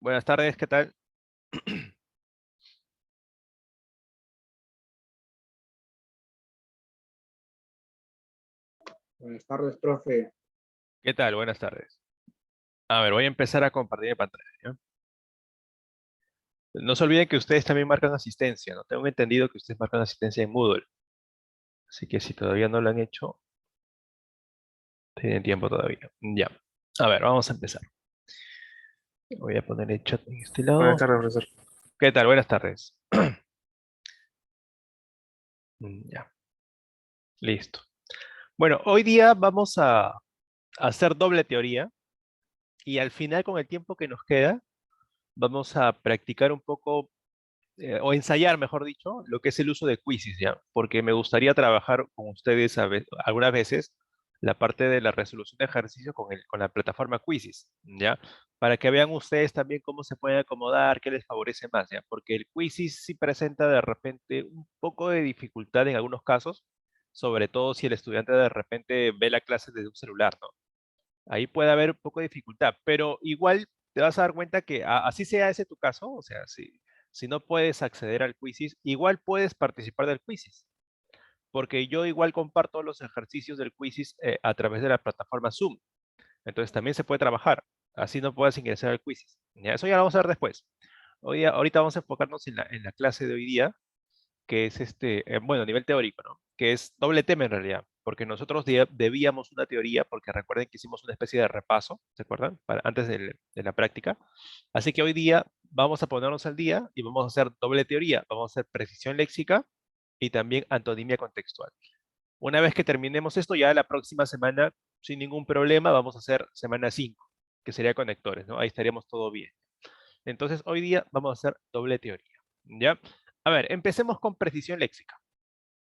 Buenas tardes, ¿qué tal? Buenas tardes, profe. ¿Qué tal? Buenas tardes. A ver, voy a empezar a compartir mi pantalla, ¿ya? No se olviden que ustedes también marcan asistencia, ¿no? Tengo entendido que ustedes marcan asistencia en Moodle. Así que si todavía no lo han hecho, tienen tiempo todavía. Ya. A ver, vamos a empezar. Voy a poner el chat en este Buenas lado. tardes, profesor. ¿Qué tal? Buenas tardes. Ya, listo. Bueno, hoy día vamos a hacer doble teoría y al final, con el tiempo que nos queda, vamos a practicar un poco o ensayar, mejor dicho, lo que es el uso de quizzes, ¿ya? Porque me gustaría trabajar con ustedes algunas veces la parte de la resolución de ejercicio con la plataforma Quizzes, ¿ya? Para que vean ustedes también cómo se pueden acomodar, qué les favorece más, ¿ya? Porque el Quizzes sí presenta de repente un poco de dificultad en algunos casos, sobre todo si el estudiante de repente ve la clase desde un celular, ¿no? Ahí puede haber un poco de dificultad, pero igual te vas a dar cuenta que así sea ese tu caso, o sea, si no puedes acceder al quizzes, igual puedes participar del quizzes, porque yo igual comparto los ejercicios del quizzes a través de la plataforma Zoom, entonces también se puede trabajar, así no puedes ingresar al quizzes. Ya, eso ya lo vamos a ver después. Ahorita vamos a enfocarnos en la clase de hoy día, que es bueno, a nivel teórico, ¿no? Que es doble tema en realidad, porque nosotros debíamos una teoría, porque recuerden que hicimos una especie de repaso, ¿se acuerdan? Antes de la práctica. Así que hoy día vamos a ponernos al día y vamos a hacer doble teoría, vamos a hacer precisión léxica y también antonimia contextual. Una vez que terminemos esto, ya la próxima semana, sin ningún problema, vamos a hacer semana 5, que sería conectores, ¿no? Ahí estaríamos todo bien. Entonces, hoy día vamos a hacer doble teoría, ¿ya? A ver, empecemos con precisión léxica.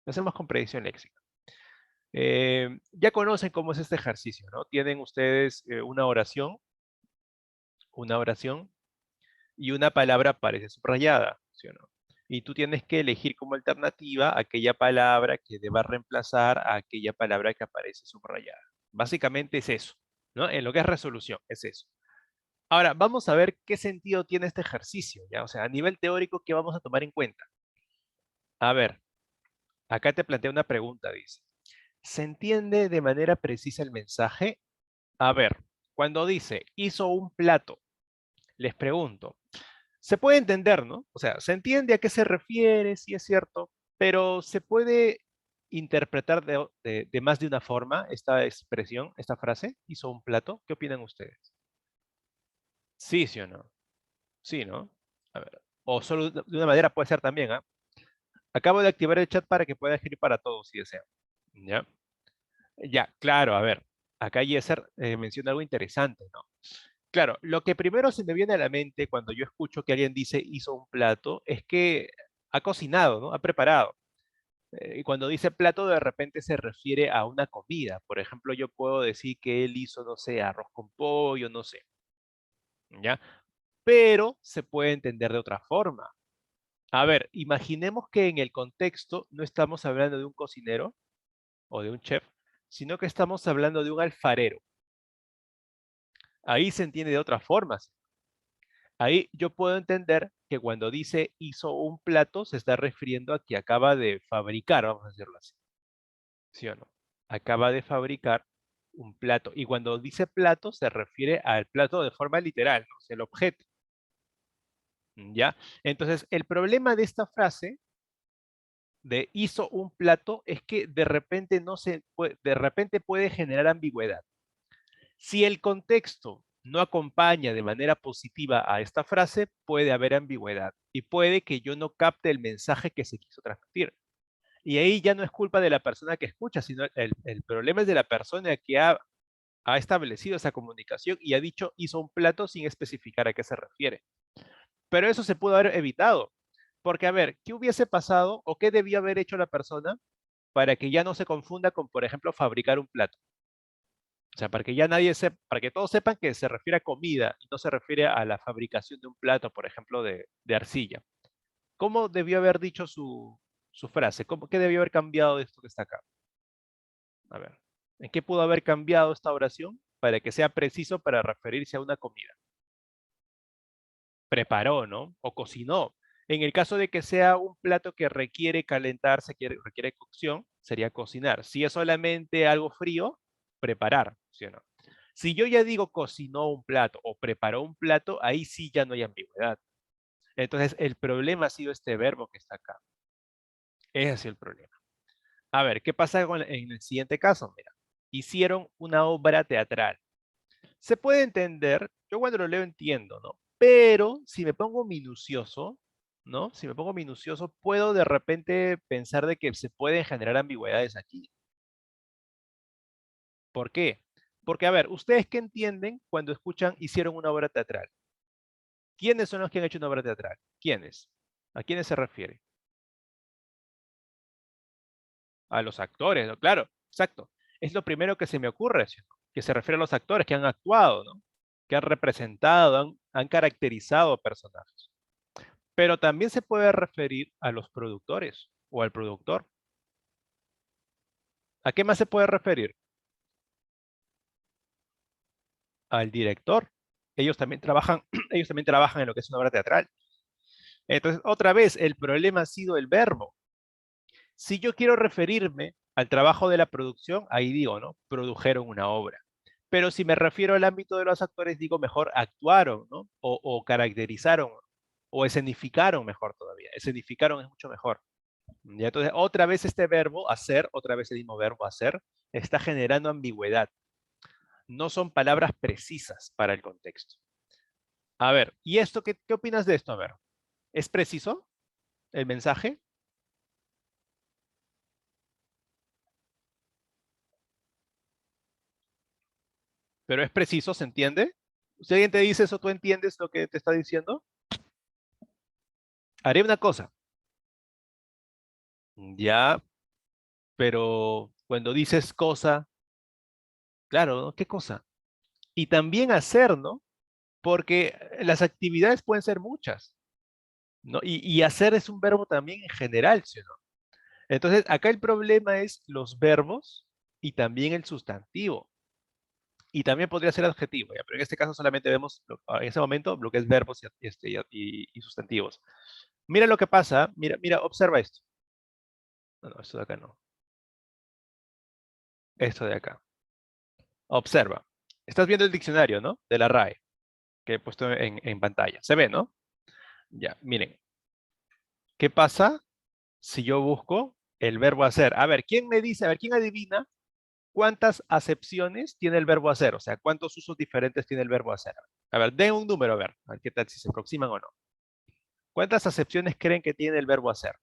Empecemos con precisión léxica. Ya conocen cómo es este ejercicio, ¿no? Tienen ustedes una oración y una palabra aparece subrayada, ¿sí o no? Y tú tienes que elegir como alternativa aquella palabra que deba reemplazar a aquella palabra que aparece subrayada. Básicamente es eso, ¿no? En lo que es resolución, es eso. Ahora, vamos a ver qué sentido tiene este ejercicio, ¿ya? O sea, a nivel teórico, ¿qué vamos a tomar en cuenta? A ver, acá te plantea una pregunta, dice. ¿Se entiende de manera precisa el mensaje? A ver, cuando dice hizo un plato, les pregunto, se puede entender, ¿no? O sea, se entiende a qué se refiere, sí es cierto, pero se puede interpretar de más de una forma esta expresión, esta frase, hizo un plato. ¿Qué opinan ustedes? Sí, sí o no. Sí, ¿no? A ver. O solo de una manera puede ser también, ¿ah? Acabo de activar el chat para que pueda escribir para todos si desean. ¿Ya? Ya, claro, a ver. Acá Yeser menciona algo interesante, ¿no? Claro, lo que primero se me viene a la mente cuando yo escucho que alguien dice hizo un plato es que ha cocinado, ¿no? Ha preparado. Y cuando dice plato, de repente se refiere a una comida. Por ejemplo, yo puedo decir que él hizo, no sé, arroz con pollo, no sé, ¿ya? Pero se puede entender de otra forma. A ver, imaginemos que en el contexto no estamos hablando de un cocinero o de un chef, sino que estamos hablando de un alfarero. Ahí se entiende de otras formas. Ahí yo puedo entender que cuando dice hizo un plato, se está refiriendo a que acaba de fabricar, vamos a decirlo así. ¿Sí o no? Acaba de fabricar un plato. Y cuando dice plato, se refiere al plato de forma literal, ¿no? O sea, el objeto. ¿Ya? Entonces, el problema de esta frase de hizo un plato es que de repente no se puede, de repente puede generar ambigüedad. Si el contexto no acompaña de manera positiva a esta frase, puede haber ambigüedad y puede que yo no capte el mensaje que se quiso transmitir. Y ahí ya no es culpa de la persona que escucha, sino el problema es de la persona que ha establecido esa comunicación y ha dicho hizo un plato sin especificar a qué se refiere. Pero eso se pudo haber evitado. Porque, a ver, ¿qué hubiese pasado o qué debió haber hecho la persona para que ya no se confunda con, por ejemplo, fabricar un plato? O sea, para que ya nadie sepa, para que todos sepan que se refiere a comida y no se refiere a la fabricación de un plato, por ejemplo, de arcilla. ¿Cómo debió haber dicho su frase? ¿Qué debió haber cambiado de esto que está acá? A ver, ¿en qué pudo haber cambiado esta oración para que sea preciso para referirse a una comida? preparó, ¿no? O cocinó. En el caso de que sea un plato que requiere calentarse, que requiere cocción, sería cocinar. Si es solamente algo frío, preparar, ¿sí o no? Si yo ya digo cocinó un plato o preparó un plato, ahí sí ya no hay ambigüedad. Entonces, el problema ha sido este verbo que está acá. Ese ha sido el problema. A ver, ¿qué pasa en el siguiente caso? Mira, hicieron una obra teatral. Se puede entender, yo cuando lo leo entiendo, ¿no? Pero si me pongo minucioso, ¿no? Si me pongo minucioso, puedo de repente pensar de que se pueden generar ambigüedades aquí. ¿Por qué? Porque, a ver, ¿ustedes qué entienden cuando escuchan hicieron una obra teatral? ¿Quiénes son los que han hecho una obra teatral? ¿Quiénes? ¿A quiénes se refiere? A los actores, ¿no? Claro, exacto. Es lo primero que se me ocurre, ¿sí? Que se refiere a los actores que han actuado, ¿no? Que han representado, han caracterizado personajes. Pero también se puede referir a los productores o al productor. ¿A qué más se puede referir? Al director. Ellos también trabajan, ellos también trabajan en lo que es una obra teatral. Entonces, otra vez, el problema ha sido el verbo. Si yo quiero referirme al trabajo de la producción, ahí digo, ¿no? Produjeron una obra. Pero si me refiero al ámbito de los actores, digo mejor actuaron, ¿no? O caracterizaron, o escenificaron mejor todavía. Escenificaron es mucho mejor. ¿Ya? Entonces, otra vez este verbo, hacer, otra vez el mismo verbo, hacer, está generando ambigüedad. No son palabras precisas para el contexto. A ver, ¿y esto qué opinas de esto? A ver, ¿es preciso el mensaje? Pero es preciso, ¿se entiende? Si alguien te dice eso, ¿tú entiendes lo que te está diciendo? Haré una cosa. Ya, pero cuando dices cosa, claro, ¿no? ¿Qué cosa? Y también hacer, ¿no? Porque las actividades pueden ser muchas, ¿no? Y hacer es un verbo también en general, ¿sí o no? Entonces, acá el problema es los verbos y también el sustantivo. Y también podría ser adjetivo, ¿ya? Pero en este caso solamente vemos, en ese momento, lo que es verbos y sustantivos. Mira lo que pasa, mira, mira, observa esto. No, no, esto de acá no. Esto de acá. Observa. Estás viendo el diccionario, ¿no? De la RAE, que he puesto en pantalla. Se ve, ¿no? Ya, miren. ¿Qué pasa si yo busco el verbo hacer? A ver, ¿quién me dice, a ver, quién adivina cuántas acepciones tiene el verbo hacer? O sea, ¿cuántos usos diferentes tiene el verbo hacer? A ver, den un número, a ver qué tal si se aproximan o no. ¿Cuántas acepciones creen que tiene el verbo hacer?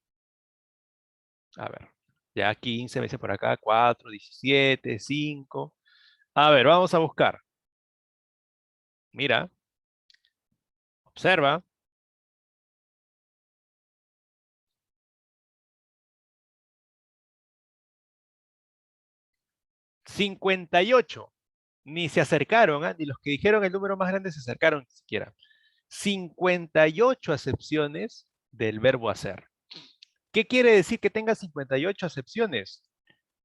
A ver, ya 15 me dice por acá, 4, 17, 5. A ver, vamos a buscar. Mira, observa. 58. Ni se acercaron, ¿ah? Ni los que dijeron el número más grande se acercaron ni siquiera. 58 acepciones del verbo hacer. ¿Qué quiere decir que tenga 58 acepciones?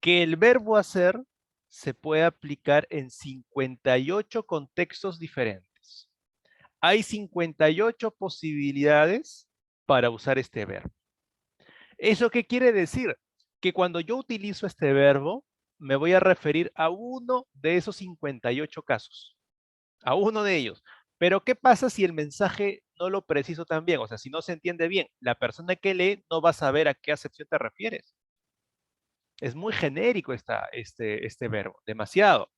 Que el verbo hacer se puede aplicar en 58 contextos diferentes. Hay 58 posibilidades para usar este verbo. ¿Eso qué quiere decir? Que cuando yo utilizo este verbo, me voy a referir a uno de esos 58 casos. A uno de ellos. Pero ¿qué pasa si el mensaje no lo preciso también? O sea, si no se entiende bien, la persona que lee no va a saber a qué acepción te refieres. Es muy genérico este verbo, demasiado.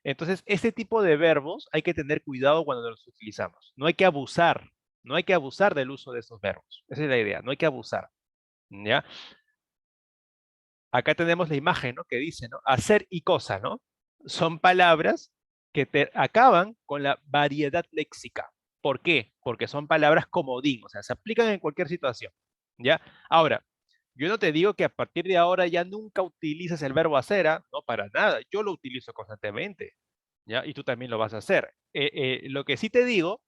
Entonces, este tipo de verbos hay que tener cuidado cuando los utilizamos. No hay que abusar, no hay que abusar del uso de estos verbos. Esa es la idea, no hay que abusar. ¿Ya? Acá tenemos la imagen, ¿no? Que dice, ¿no? Hacer y cosa, ¿no? Son palabras que te acaban con la variedad léxica. ¿Por qué? Porque son palabras comodín, o sea, se aplican en cualquier situación. ¿Ya? Ahora, yo no te digo que a partir de ahora ya nunca utilices el verbo hacer, ¿ah? No, para nada. Yo lo utilizo constantemente, ¿ya? Y tú también lo vas a hacer. Lo que sí te digo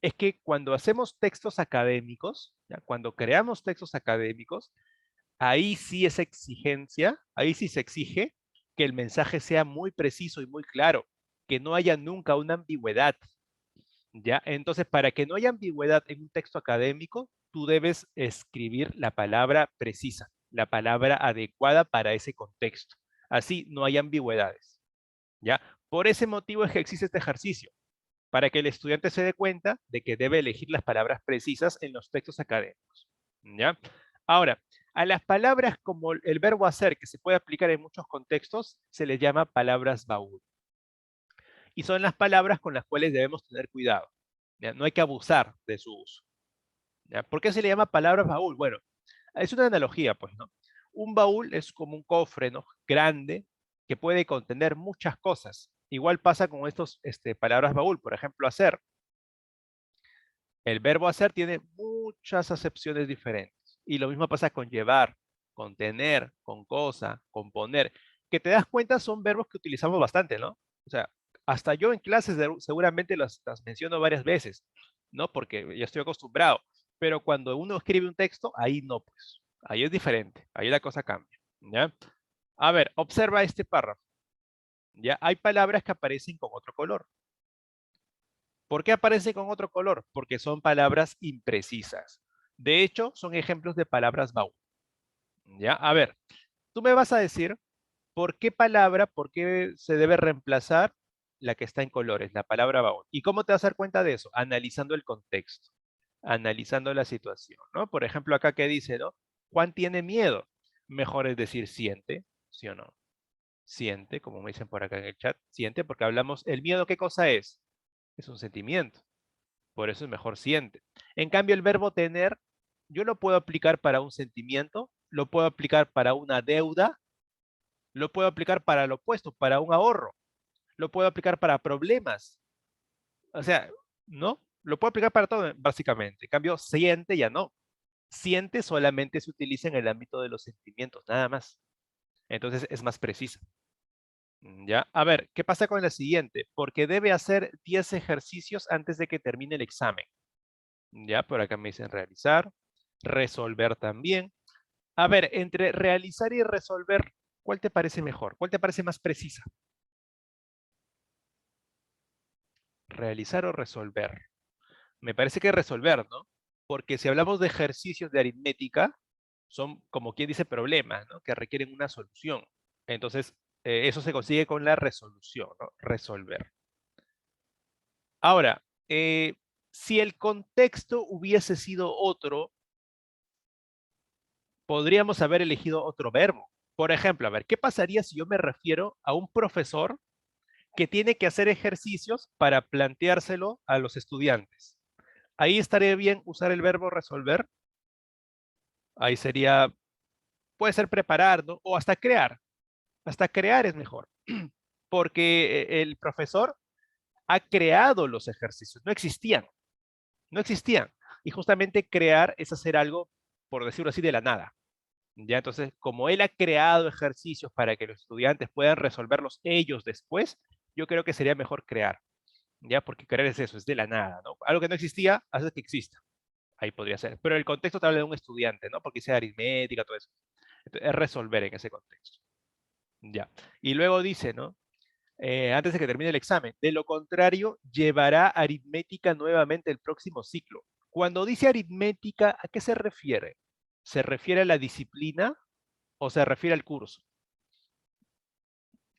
es que cuando hacemos textos académicos, ¿ya? Cuando creamos textos académicos, ahí sí es exigencia, ahí sí se exige que el mensaje sea muy preciso y muy claro, que no haya nunca una ambigüedad, ¿Ya? Entonces, para que no haya ambigüedad en un texto académico, tú debes escribir la palabra precisa, la palabra adecuada para ese contexto. Así no hay ambigüedades, ¿ya? Por ese motivo es que existe este ejercicio, para que el estudiante se dé cuenta de que debe elegir las palabras precisas en los textos académicos, ¿ya? Ahora, a las palabras como el verbo hacer, que se puede aplicar en muchos contextos, se les llama palabras baúl. Y son las palabras con las cuales debemos tener cuidado, ¿ya? No hay que abusar de su uso, ¿ya? ¿Por qué se le llama palabras baúl? Bueno, es una analogía, pues, ¿no? Un baúl es como un cofre, ¿no? Grande, que puede contener muchas cosas. Igual pasa con estos palabras baúl, por ejemplo, hacer. El verbo hacer tiene muchas acepciones diferentes. Y lo mismo pasa con llevar, con tener, con cosa, con poner. Que te das cuenta son verbos que utilizamos bastante, ¿no? O sea, hasta yo en clases seguramente las menciono varias veces, ¿no? Porque ya estoy acostumbrado. Pero cuando uno escribe un texto, ahí no, pues. Ahí es diferente. Ahí la cosa cambia, ¿ya? A ver, observa este párrafo. ¿Ya? Hay palabras que aparecen con otro color. ¿Por qué aparece con otro color? Porque son palabras imprecisas. De hecho, son ejemplos de palabras baúl. ¿Ya? A ver, tú me vas a decir por qué se debe reemplazar la que está en colores, la palabra baúl. ¿Y cómo te vas a dar cuenta de eso? Analizando el contexto, analizando la situación, ¿no? Por ejemplo, acá que dice, ¿no? Juan tiene miedo. Mejor es decir siente, ¿sí o no? Siente, como me dicen por acá en el chat, siente, porque hablamos, ¿el miedo qué cosa es? Es un sentimiento. Por eso es mejor siente. En cambio, el verbo tener, yo lo puedo aplicar para un sentimiento, lo puedo aplicar para una deuda, lo puedo aplicar para lo opuesto, para un ahorro, lo puedo aplicar para problemas. O sea, ¿no? Lo puedo aplicar para todo, básicamente. En cambio, siente ya no. Siente solamente se utiliza en el ámbito de los sentimientos, nada más. Entonces es más precisa. ¿Ya? A ver, ¿qué pasa con la siguiente? Porque debe hacer 10 ejercicios antes de que termine el examen. Ya, por acá me dicen realizar, resolver también. A ver, entre realizar y resolver, ¿cuál te parece mejor? ¿Cuál te parece más precisa? ¿Realizar o resolver? Me parece que resolver, ¿no? Porque si hablamos de ejercicios de aritmética, son como quien dice problemas, ¿no? Que requieren una solución. Entonces, eso se consigue con la resolución, ¿no? Resolver. Ahora, si el contexto hubiese sido otro, podríamos haber elegido otro verbo. Por ejemplo, a ver, ¿qué pasaría si yo me refiero a un profesor que tiene que hacer ejercicios para planteárselo a los estudiantes? Ahí estaría bien usar el verbo resolver. Ahí sería, puede ser preparar, ¿no? O hasta crear. Hasta crear es mejor. Porque el profesor ha creado los ejercicios. No existían. No existían. Y justamente crear es hacer algo, por decirlo así, de la nada. Ya, entonces, como él ha creado ejercicios para que los estudiantes puedan resolverlos ellos después, yo creo que sería mejor crear, ya, porque crear es eso, es de la nada, ¿no? Algo que no existía, hace que exista. Ahí podría ser. Pero el contexto te habla de un estudiante, ¿no? Porque sea aritmética, todo eso. Entonces, es resolver en ese contexto. Ya. Y luego dice, ¿no? Antes de que termine el examen, de lo contrario, llevará aritmética nuevamente el próximo ciclo. Cuando dice aritmética, ¿a qué se refiere? ¿Se refiere a la disciplina o se refiere al curso?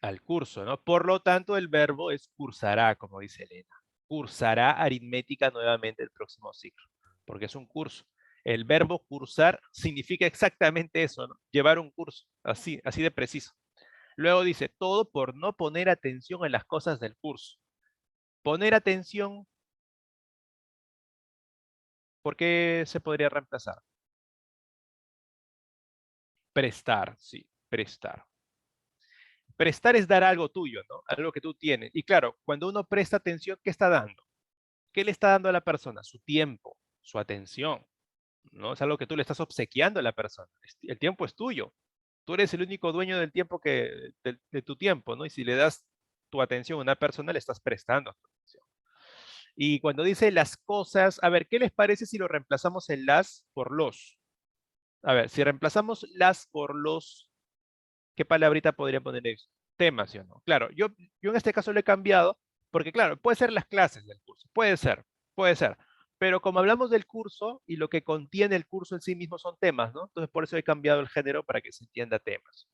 Al curso, ¿no? Por lo tanto, el verbo es cursará, como dice Elena. Cursará aritmética nuevamente el próximo ciclo, porque es un curso. El verbo cursar significa exactamente eso, ¿no? Llevar un curso, así, así de preciso. Luego dice, todo por no poner atención en las cosas del curso. Poner atención, ¿por qué se podría reemplazar? Prestar, sí, prestar. Prestar es dar algo tuyo, ¿no? Algo que tú tienes. Y claro, cuando uno presta atención, ¿qué está dando? ¿Qué le está dando a la persona? Su tiempo, su atención, ¿no? Es algo que tú le estás obsequiando a la persona. El tiempo es tuyo. Tú eres el único dueño del tiempo de tu tiempo, ¿no? Y si le das tu atención a una persona, le estás prestando tu atención. Y cuando dice las cosas, a ver, ¿qué les parece si lo reemplazamos en las por los? A ver, si reemplazamos las por los, ¿qué palabrita podría poner eso? Temas, ¿sí o no? Claro, yo en este caso lo he cambiado Porque claro, puede ser las clases del curso, puede ser. Pero como hablamos del curso y lo que contiene el curso en sí mismo son temas, ¿no? Entonces por eso he cambiado el género para que se entienda temas,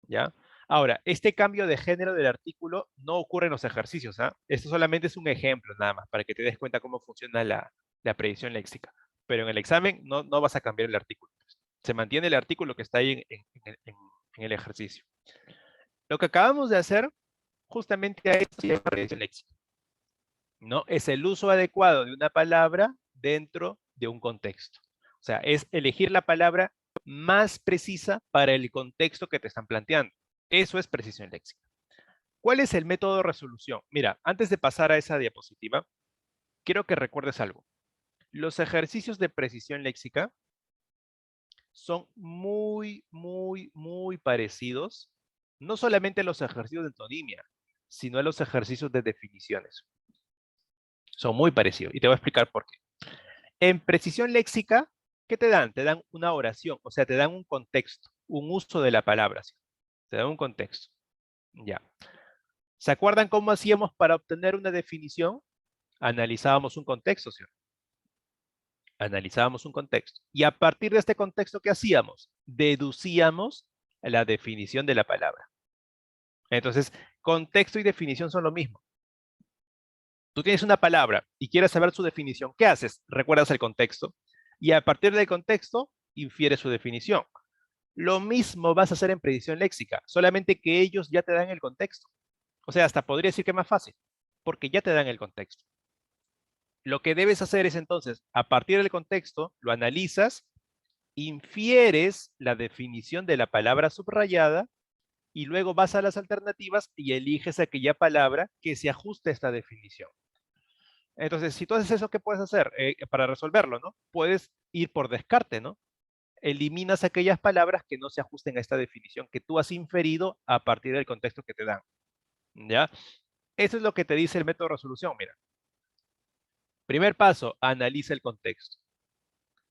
¿ya? Ahora, este cambio de género del artículo no ocurre en los ejercicios, ¿ah? Esto solamente es un ejemplo nada más, para que te des cuenta cómo funciona la predicción léxica. Pero en el examen no vas a cambiar el artículo. Se mantiene el artículo que está ahí en el ejercicio. Lo que acabamos de hacer, justamente a esto se llama predicción léxica, ¿no? Es el uso adecuado de una palabra dentro de un contexto. O sea, es elegir la palabra más precisa para el contexto que te están planteando. Eso es precisión léxica. ¿Cuál es el método de resolución? Mira, antes de pasar a esa diapositiva, quiero que recuerdes algo. Los ejercicios de precisión léxica son muy parecidos, no solamente a los ejercicios de entonimia, sino a los ejercicios de definiciones. Son muy parecidos y te voy a explicar por qué. En precisión léxica, ¿qué te dan? Te dan una oración, o sea, te dan un contexto, un uso de la palabra, ¿sí? Te dan un contexto. Ya. ¿Se acuerdan cómo hacíamos para obtener una definición? Analizábamos un contexto, ¿cierto? Analizábamos un contexto. Y a partir de este contexto, ¿qué hacíamos? Deducíamos la definición de la palabra. Entonces, contexto y definición son lo mismo. Tú tienes una palabra y quieres saber su definición. ¿Qué haces? Recuerdas el contexto y a partir del contexto infieres su definición. Lo mismo vas a hacer en predicción léxica, solamente que ellos ya te dan el contexto. O sea, hasta podría decir que es más fácil, porque ya te dan el contexto. Lo que debes hacer es entonces, a partir del contexto, lo analizas, infieres la definición de la palabra subrayada y luego vas a las alternativas y eliges aquella palabra que se ajuste a esta definición. Entonces, si tú haces eso, ¿qué puedes hacer para resolverlo, no? Puedes ir por descarte, ¿no? Eliminas aquellas palabras que no se ajusten a esta definición que tú has inferido a partir del contexto que te dan, ¿ya? Eso es lo que te dice el método de resolución, mira. Primer paso, analiza el contexto.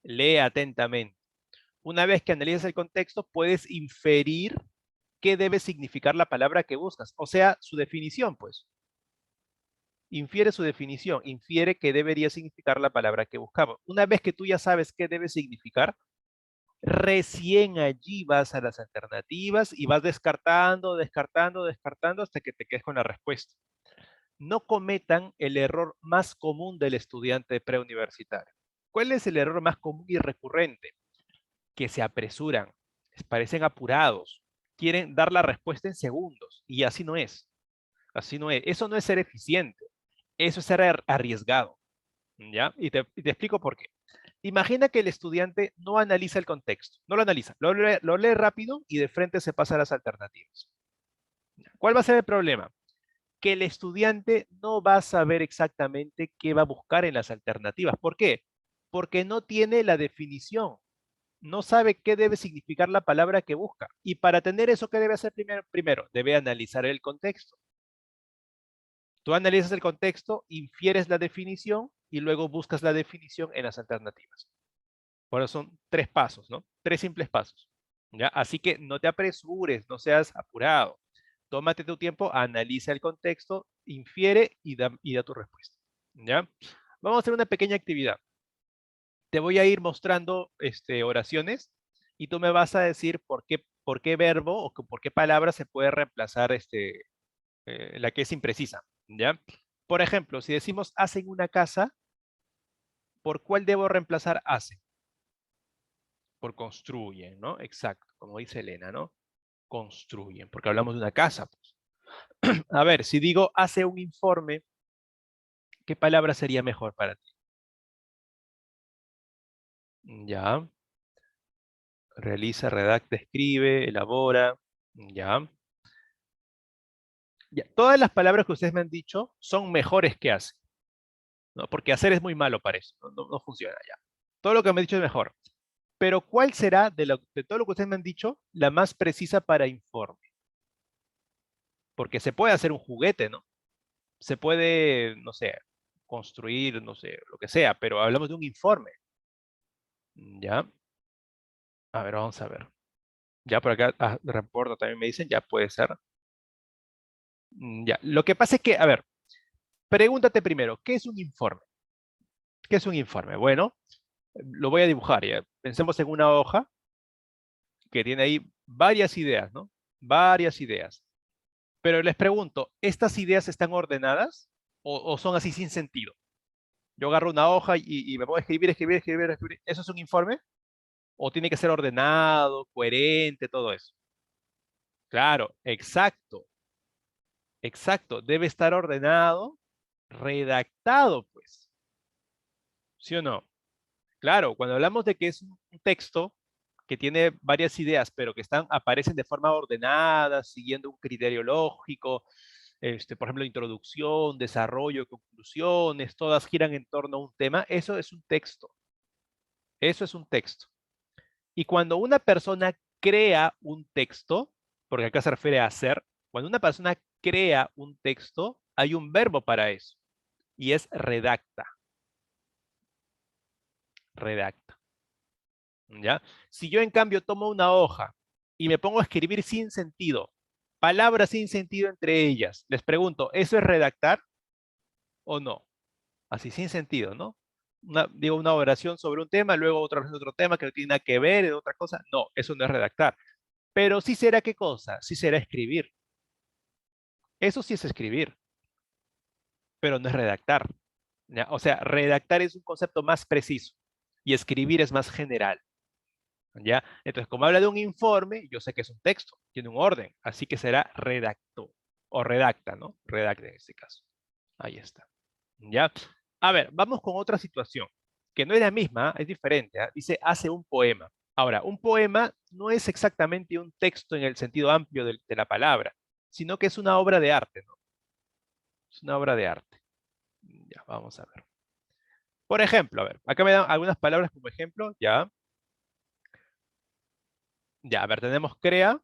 Lee atentamente. Una vez que analices el contexto, puedes inferir qué debe significar la palabra que buscas, o sea, su definición, pues. Infiere su definición, infiere qué debería significar la palabra que buscamos. Una vez que tú ya sabes qué debe significar, recién allí vas a las alternativas y vas descartando hasta que te quedes con la respuesta. No cometan el error más común del estudiante preuniversitario. ¿Cuál es el error más común y recurrente? Que se apresuran, parecen apurados, quieren dar la respuesta en segundos y así no es. Así no es. Eso no es ser eficiente. Eso es ser arriesgado. ¿Ya? Y te explico por qué. Imagina que el estudiante no analiza el contexto, no lo analiza, lo lee rápido y de frente se pasa a las alternativas. ¿Cuál va a ser el problema? Que el estudiante no va a saber exactamente qué va a buscar en las alternativas. ¿Por qué? Porque no tiene la definición, no sabe qué debe significar la palabra que busca. Y para tener eso, ¿qué debe hacer primero? Primero, debe analizar el contexto. Tú analizas el contexto, infieres la definición y luego buscas la definición en las alternativas. Por eso son 3 pasos, ¿no? 3 simples pasos. ¿Ya? Así que no te apresures, no seas apurado. Tómate tu tiempo, analiza el contexto, infiere y da tu respuesta. ¿Ya? Vamos a hacer una pequeña actividad. Te voy a ir mostrando oraciones y tú me vas a decir por qué verbo o por qué palabra se puede reemplazar la que es imprecisa. ¿Ya? Por ejemplo, si decimos hacen una casa, ¿por cuál debo reemplazar hacen? Por construyen, ¿no? Exacto, como dice Elena, ¿no? Construyen, porque hablamos de una casa, pues. A ver, si digo hace un informe, ¿qué palabra sería mejor para ti? Ya. Realiza, redacta, escribe, elabora. Ya. Ya. Todas las palabras que ustedes me han dicho son mejores que hace, ¿no? Porque hacer es muy malo para eso, no funciona ya. Todo lo que me han dicho es mejor. Pero ¿cuál será de todo lo que ustedes me han dicho la más precisa para informe? Porque se puede hacer un juguete, ¿no? Se puede, no sé, construir, no sé, lo que sea, pero hablamos de un informe. ¿Ya? A ver, vamos a ver. Ya por acá, reporto también me dicen, ya puede ser. Ya, lo que pasa es que, a ver, Pregúntate primero, ¿qué es un informe? ¿Qué es un informe? Bueno, lo voy a dibujar ya. Pensemos en una hoja que tiene ahí varias ideas, ¿no? Varias ideas. Pero les pregunto, ¿estas ideas están ordenadas o son así sin sentido? Yo agarro una hoja y me pongo a escribir, escribir, escribir, escribir. ¿Eso es un informe? ¿O tiene que ser ordenado, coherente, todo eso? Claro, exacto, exacto. Debe estar ordenado, redactado, pues. ¿Sí o no? Claro, cuando hablamos de que es un texto que tiene varias ideas, pero que aparecen de forma ordenada, siguiendo un criterio lógico, por ejemplo, introducción, desarrollo, conclusiones, todas giran en torno a un tema, eso es un texto. Eso es un texto. Y cuando una persona crea un texto, porque acá se refiere a hacer, cuando una persona crea un texto, hay un verbo para eso, y es redacta. Redacta. ¿Ya? Si yo en cambio tomo una hoja y me pongo a escribir sin sentido, palabras sin sentido entre ellas, les pregunto, ¿eso es redactar o no? Así sin sentido, ¿no? Digo una oración sobre un tema, luego otra vez otro tema que no tiene nada que ver, de otra cosa. No, eso no es redactar. Pero sí será qué cosa, sí será escribir. Eso sí es escribir, pero no es redactar. ¿Ya? O sea, redactar es un concepto más preciso y escribir es más general. ¿Ya? Entonces, como habla de un informe, yo sé que es un texto, tiene un orden, así que será redacto o redacta, ¿no? Redacta en este caso. Ahí está. ¿Ya? A ver, vamos con otra situación, que no es la misma, es diferente. ¿Ah? Dice, hace un poema. Ahora, un poema no es exactamente un texto en el sentido amplio de la palabra, sino que es una obra de arte, ¿no? Es una obra de arte. Ya, vamos a ver. Por ejemplo, a ver, acá me dan algunas palabras como ejemplo, ya. Ya, a ver, tenemos crea,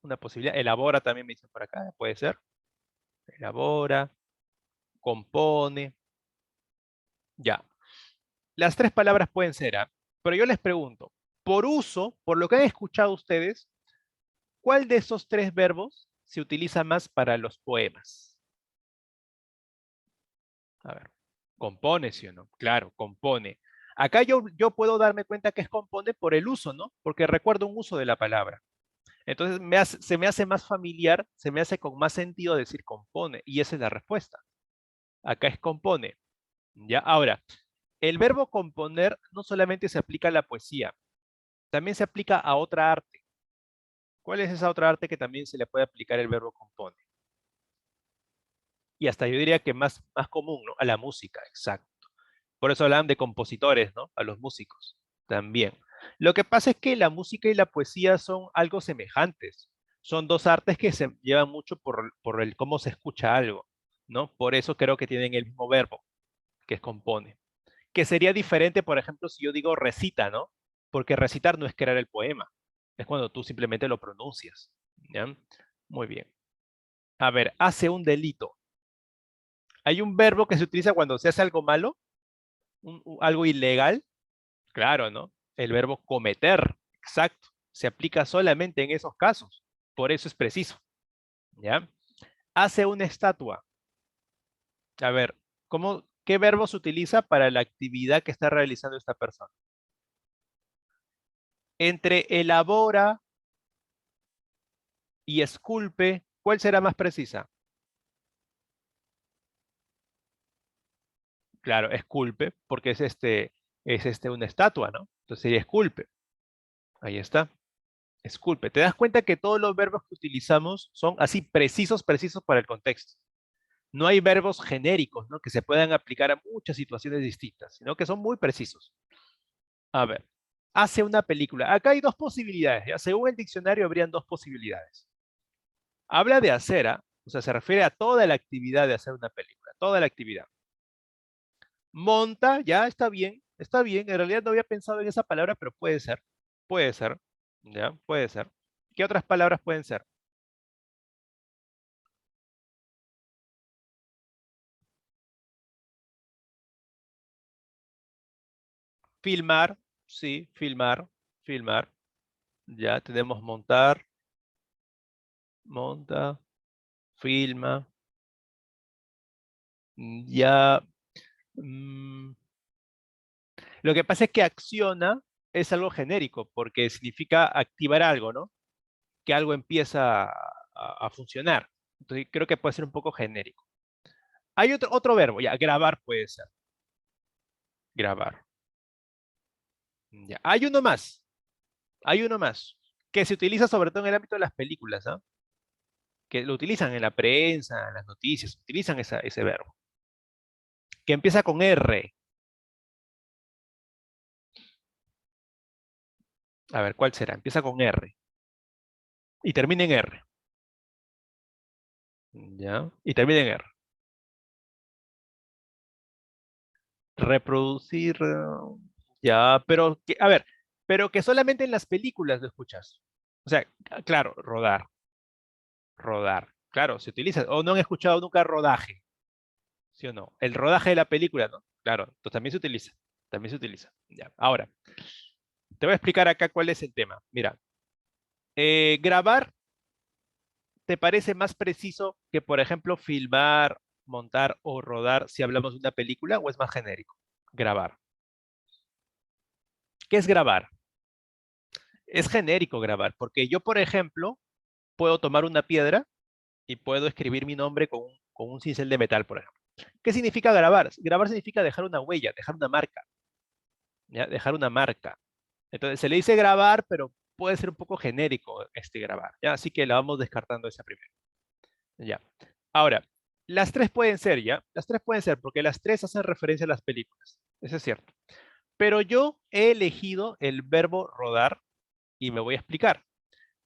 una posibilidad. Elabora también me dicen por acá, puede ser. Elabora, compone. Ya. Las tres palabras pueden ser, ¿ah? Pero yo les pregunto, por uso, por lo que han escuchado ustedes, ¿cuál de esos tres verbos se utiliza más para los poemas? A ver, compone, ¿sí o no? Claro, compone. Acá yo puedo darme cuenta que es compone por el uso, ¿no? Porque recuerdo un uso de la palabra. Entonces se me hace más familiar, se me hace con más sentido decir compone, y esa es la respuesta. Acá es compone. ¿Ya? Ahora, el verbo componer no solamente se aplica a la poesía, también se aplica a otra arte. ¿Cuál es esa otra arte que también se le puede aplicar el verbo compone? Y hasta yo diría que más común, ¿no? A la música, exacto. Por eso hablan de compositores, ¿no? A los músicos también. Lo que pasa es que la música y la poesía son algo semejantes. Son dos artes que se llevan mucho por el cómo se escucha algo, ¿no? Por eso creo que tienen el mismo verbo, que es compone. Que sería diferente, por ejemplo, si yo digo recita, ¿no? Porque recitar no es crear el poema, es cuando tú simplemente lo pronuncias, ¿ya? Muy bien. A ver, hace un delito. Hay un verbo que se utiliza cuando se hace algo malo, algo ilegal, claro, ¿no? El verbo cometer, exacto. Se aplica solamente en esos casos, por eso es preciso, ¿ya? Hace una estatua. A ver, qué verbo se utiliza para la actividad que está realizando esta persona? Entre elabora y esculpe, ¿cuál será más precisa? Claro, esculpe, porque es una estatua, ¿no? Entonces sería esculpe. Ahí está. Esculpe. ¿Te das cuenta que todos los verbos que utilizamos son así precisos, precisos para el contexto? No hay verbos genéricos, ¿no? Que se puedan aplicar a muchas situaciones distintas, sino que son muy precisos. A ver, hace una película. Acá hay dos posibilidades, ¿ya? Según el diccionario habrían dos posibilidades. Habla de hacer, ¿ah? O sea, se refiere a toda la actividad de hacer una película, toda la actividad. Monta, ya está bien. En realidad no había pensado en esa palabra, pero puede ser, ya, puede ser. ¿Qué otras palabras pueden ser? Filmar, sí, filmar. Ya tenemos montar, monta, filma. Ya. Lo que pasa es que acciona es algo genérico, porque significa activar algo, ¿no? Que algo empieza a funcionar. Entonces creo que puede ser un poco genérico. Hay otro verbo, ya, grabar puede ser. Grabar. Ya. Hay uno más, que se utiliza sobre todo en el ámbito de las películas, ¿ah? Que lo utilizan en la prensa, en las noticias, utilizan ese verbo, que empieza con R. A ver, ¿cuál será? Empieza con R y termina en R. ¿Ya? Y termina en R. Reproducir, ya, pero, a ver, pero que solamente en las películas lo escuchas. O sea, claro, rodar, rodar. Claro, se utiliza. O no han escuchado nunca rodaje, ¿sí o no? El rodaje de la película, ¿no? Claro, entonces también se utiliza. También se utiliza. Ya. Ahora, te voy a explicar acá cuál es el tema. Mira, grabar te parece más preciso que, por ejemplo, filmar, montar o rodar si hablamos de una película, o es más genérico. Grabar. ¿Qué es grabar? Es genérico grabar, porque yo, por ejemplo, puedo tomar una piedra y puedo escribir mi nombre con un cincel de metal, por ejemplo. ¿Qué significa grabar? Grabar significa dejar una huella, dejar una marca, ¿ya? Dejar una marca. Entonces se le dice grabar, pero puede ser un poco genérico este grabar, ¿ya? Así que la vamos descartando esa primera. Ya. Ahora, las tres pueden ser, ¿ya? Las tres pueden ser, porque las tres hacen referencia a las películas. Eso es cierto. Pero yo he elegido el verbo rodar y me voy a explicar.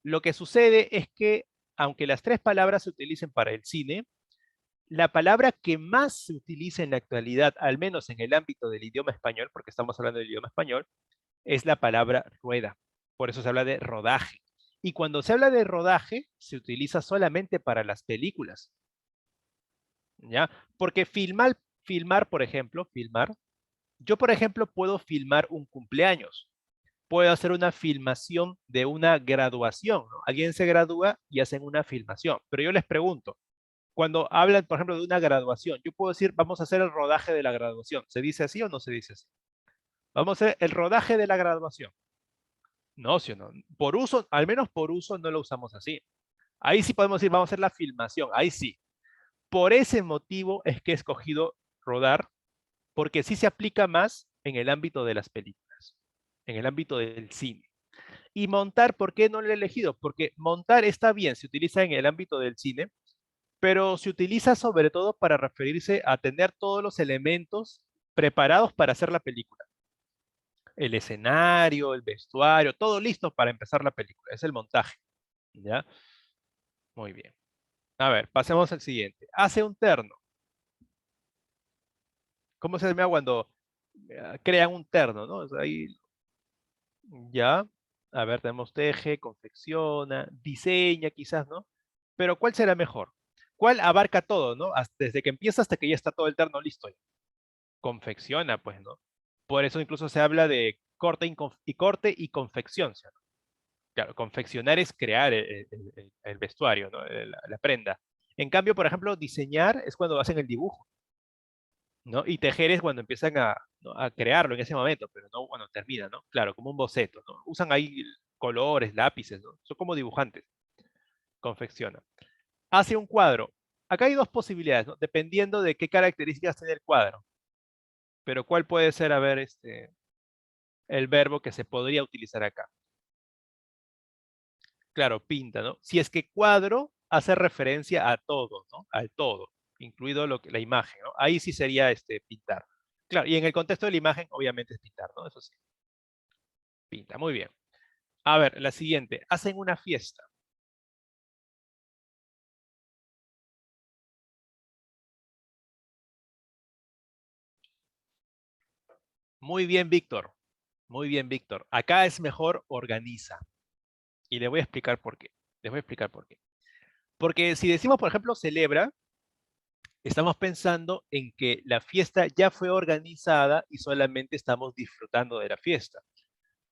Lo que sucede es que, aunque las tres palabras se utilicen para el cine, la palabra que más se utiliza en la actualidad, al menos en el ámbito del idioma español, porque estamos hablando del idioma español, es la palabra rueda. Por eso se habla de rodaje. Y cuando se habla de rodaje, se utiliza solamente para las películas, ¿ya? Porque filmar, por ejemplo, yo, por ejemplo, puedo filmar un cumpleaños, puedo hacer una filmación de una graduación, ¿no? Alguien se gradúa y hacen una filmación. Pero yo les pregunto, cuando hablan, por ejemplo, de una graduación, yo puedo decir, vamos a hacer el rodaje de la graduación. ¿Se dice así o no se dice así? Vamos a hacer el rodaje de la graduación. No, sí o no. Por uso, al menos por uso, no lo usamos así. Ahí sí podemos decir, vamos a hacer la filmación. Ahí sí. Por ese motivo es que he escogido rodar, porque sí se aplica más en el ámbito de las películas, en el ámbito del cine. Y montar, ¿por qué no lo he elegido? Porque montar está bien, se utiliza en el ámbito del cine, pero se utiliza sobre todo para referirse a tener todos los elementos preparados para hacer la película. El escenario, el vestuario, todo listo para empezar la película. Es el montaje. ¿Ya? Muy bien. A ver, pasemos al siguiente. Hace un terno. ¿Cómo se llama cuando crean un terno, ¿no? O sea, ahí, ya. A ver, tenemos teje, confecciona, diseña quizás, ¿no? Pero ¿cuál será mejor? ¿Cuál abarca todo, ¿no? Desde que empieza hasta que ya está todo el terno listo. Confecciona, pues, ¿no? Por eso incluso se habla de corte y confección, ¿sí? Claro, confeccionar es crear el vestuario, ¿no? La prenda. En cambio, por ejemplo, diseñar es cuando hacen el dibujo, ¿no? Y tejer es cuando empiezan ¿no? a crearlo en ese momento, pero no cuando termina, ¿no? Claro, como un boceto, ¿no? Usan ahí colores, lápices, ¿no? Son como dibujantes. Confecciona. Hace un cuadro. Acá hay dos posibilidades, ¿no? Dependiendo de qué características tiene el cuadro. Pero ¿cuál puede ser, a ver, el verbo que se podría utilizar acá? Claro, pinta, ¿no? Si es que cuadro hace referencia a todo, ¿no? Al todo, incluido la imagen, ¿no? Ahí sí sería pintar. Claro, y en el contexto de la imagen, obviamente es pintar, ¿no? Eso sí, pinta, muy bien. A ver, la siguiente, hacen una fiesta. Muy bien, Víctor. Muy bien, Víctor. Acá es mejor organiza. Y le voy a explicar por qué. Les voy a explicar por qué. Porque si decimos, por ejemplo, celebra, estamos pensando en que la fiesta ya fue organizada y solamente estamos disfrutando de la fiesta.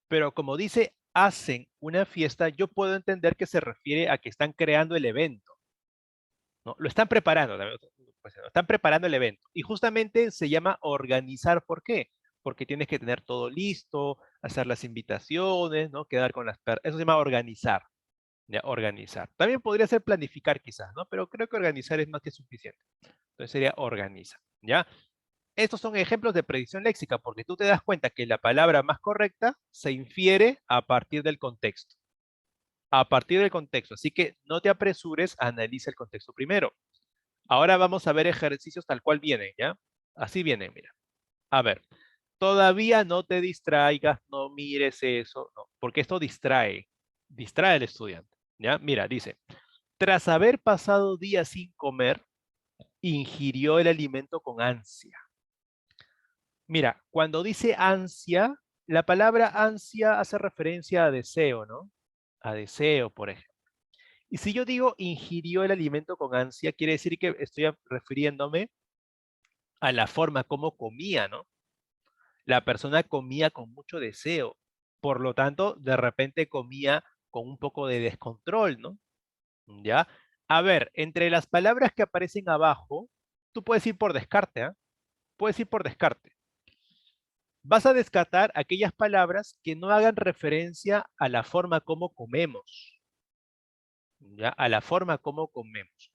Pero como dice, hacen una fiesta, yo puedo entender que se refiere a que están creando el evento, ¿no? Lo están preparando, pues, ¿no? Están preparando el evento. Y justamente se llama organizar. ¿Por qué? Porque tienes que tener todo listo, hacer las invitaciones, ¿no? Quedar con las personas. Eso se llama organizar. ¿Ya? Organizar. También podría ser planificar quizás, ¿no? Pero creo que organizar es más que suficiente. Entonces sería organiza. ¿Ya? Estos son ejemplos de predicción léxica, porque tú te das cuenta que la palabra más correcta se infiere a partir del contexto. A partir del contexto. Así que no te apresures, analiza el contexto primero. Ahora vamos a ver ejercicios tal cual vienen, ¿ya? Así vienen, mira. A ver, todavía no te distraigas, no mires eso, no, porque esto distrae al estudiante, ¿ya? Mira, dice, tras haber pasado días sin comer, ingirió el alimento con ansia. Mira, cuando dice ansia, la palabra ansia hace referencia a deseo, ¿no? A deseo, por ejemplo. Y si yo digo ingirió el alimento con ansia, quiere decir que estoy refiriéndome a la forma como comía, ¿no? La persona comía con mucho deseo. Por lo tanto, de repente comía con un poco de descontrol, ¿no? ¿Ya? A ver, entre las palabras que aparecen abajo, tú puedes ir por descarte, ¿ah? Puedes ir por descarte. Vas a descartar aquellas palabras que no hagan referencia a la forma como comemos, ¿ya? A la forma como comemos.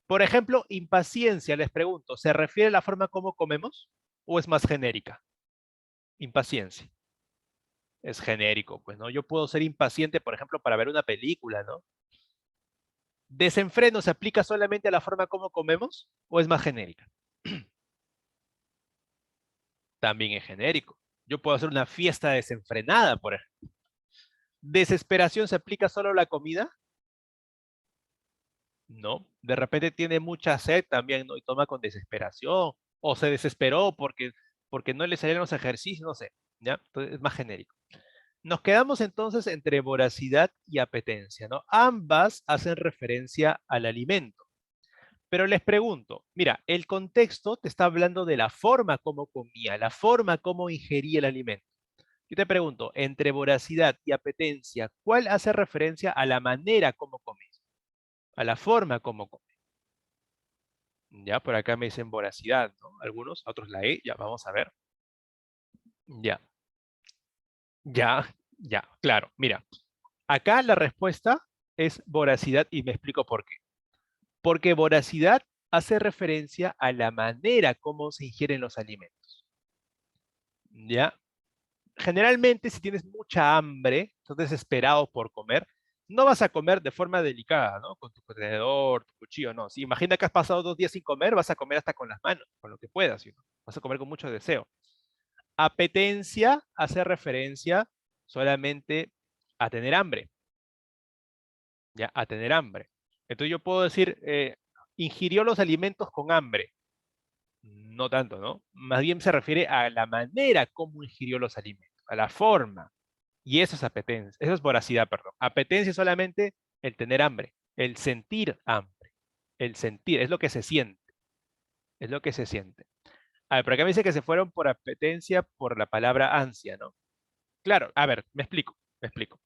Por ejemplo, impaciencia, les pregunto, ¿se refiere a la forma como comemos o es más genérica? Impaciencia. Es genérico, pues, ¿no? Yo puedo ser impaciente, por ejemplo, para ver una película, ¿no? ¿Desenfreno se aplica solamente a la forma como comemos o es más genérica? También es genérico. Yo puedo hacer una fiesta desenfrenada, por ejemplo. ¿Desesperación se aplica solo a la comida? No. De repente tiene mucha sed también, ¿no? Y toma con desesperación. O se desesperó porque no le salieron los ejercicios, no sé. ¿Ya? Entonces es más genérico. Nos quedamos entonces entre voracidad y apetencia, ¿no? Ambas hacen referencia al alimento. Pero les pregunto, mira, el contexto te está hablando de la forma como comía, la forma como ingería el alimento. Yo te pregunto, entre voracidad y apetencia, ¿cuál hace referencia a la manera como comes? A la forma como comes. Ya, por acá me dicen voracidad, ¿no? Algunos, otros la E, ya, vamos a ver. Ya, ya, claro. Mira, acá la respuesta es voracidad y me explico por qué. Porque voracidad hace referencia a la manera como se ingieren los alimentos. ¿Ya? Generalmente, si tienes mucha hambre, estás desesperado por comer, no vas a comer de forma delicada, ¿no? Con tu tenedor, tu cuchillo, no. Si imagina que has pasado 2 días sin comer, vas a comer hasta con las manos, con lo que puedas, ¿sí? Vas a comer con mucho deseo. Apetencia hace referencia solamente a tener hambre, ¿ya? A tener hambre. Entonces yo puedo decir, ingirió los alimentos con hambre. No tanto, ¿no? Más bien se refiere a la manera como ingirió los alimentos, a la forma. Y eso es apetencia, eso es voracidad, perdón. Apetencia es solamente el tener hambre, el sentir hambre, el sentir, es lo que se siente, es lo que se siente. A ver, por acá me dice que se fueron por apetencia por la palabra ansia, ¿no? Claro, a ver, me explico, me explico.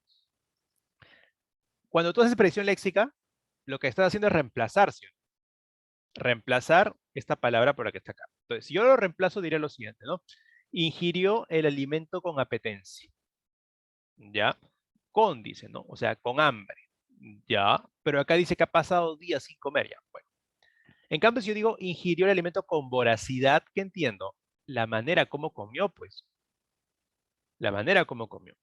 Cuando tú haces predicción léxica, lo que estás haciendo es reemplazar, ¿sí? Reemplazar esta palabra por la que está acá. Entonces, si yo lo reemplazo, diré lo siguiente, ¿no? Ingirió el alimento con apetencia. ¿Ya? Con, dice, ¿no? O sea, con hambre. Ya, pero acá dice que ha pasado días sin comer ya. Bueno, en cambio, si yo digo ingirió el alimento con voracidad, ¿qué entiendo? La manera como comió, pues. La manera como comió.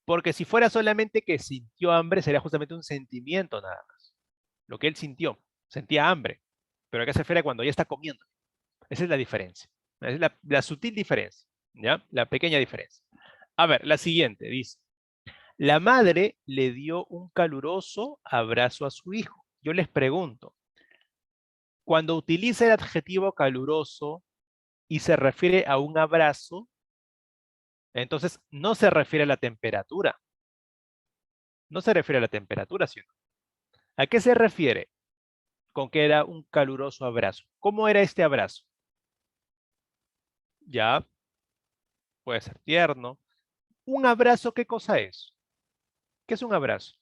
Porque si fuera solamente que sintió hambre, sería justamente un sentimiento nada más. Lo que él sintió. Sentía hambre. Pero acá se refiere a cuando ya está comiendo. Esa es la diferencia. Es la sutil diferencia. ¿Ya? La pequeña diferencia. A ver, la siguiente dice. La madre le dio un caluroso abrazo a su hijo. Yo les pregunto, cuando utiliza el adjetivo caluroso y se refiere a un abrazo, entonces no se refiere a la temperatura. No se refiere a la temperatura, ¿sí o no? ¿A qué se refiere con que era un caluroso abrazo? ¿Cómo era este abrazo? Ya, puede ser tierno. ¿Un abrazo qué cosa es? ¿Qué es un abrazo?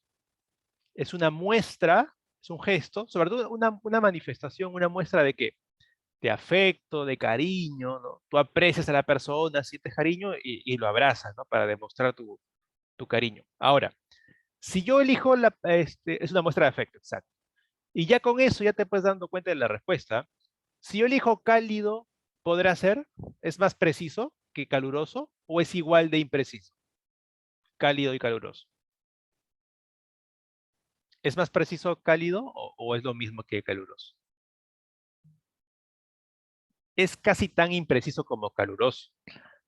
Es una muestra, es un gesto, sobre todo una manifestación, una muestra de qué? de afecto, de cariño, ¿no? Tú aprecias a la persona, sientes cariño y lo abrazas, ¿no? Para demostrar tu cariño. Ahora, si yo elijo es una muestra de afecto, exacto. Y ya con eso ya te puedes dando cuenta de la respuesta. Si yo elijo cálido, ¿podrá ser? ¿Es más preciso que caluroso o es igual de impreciso? Cálido y caluroso. ¿Es más preciso cálido o es lo mismo que caluroso? Es casi tan impreciso como caluroso,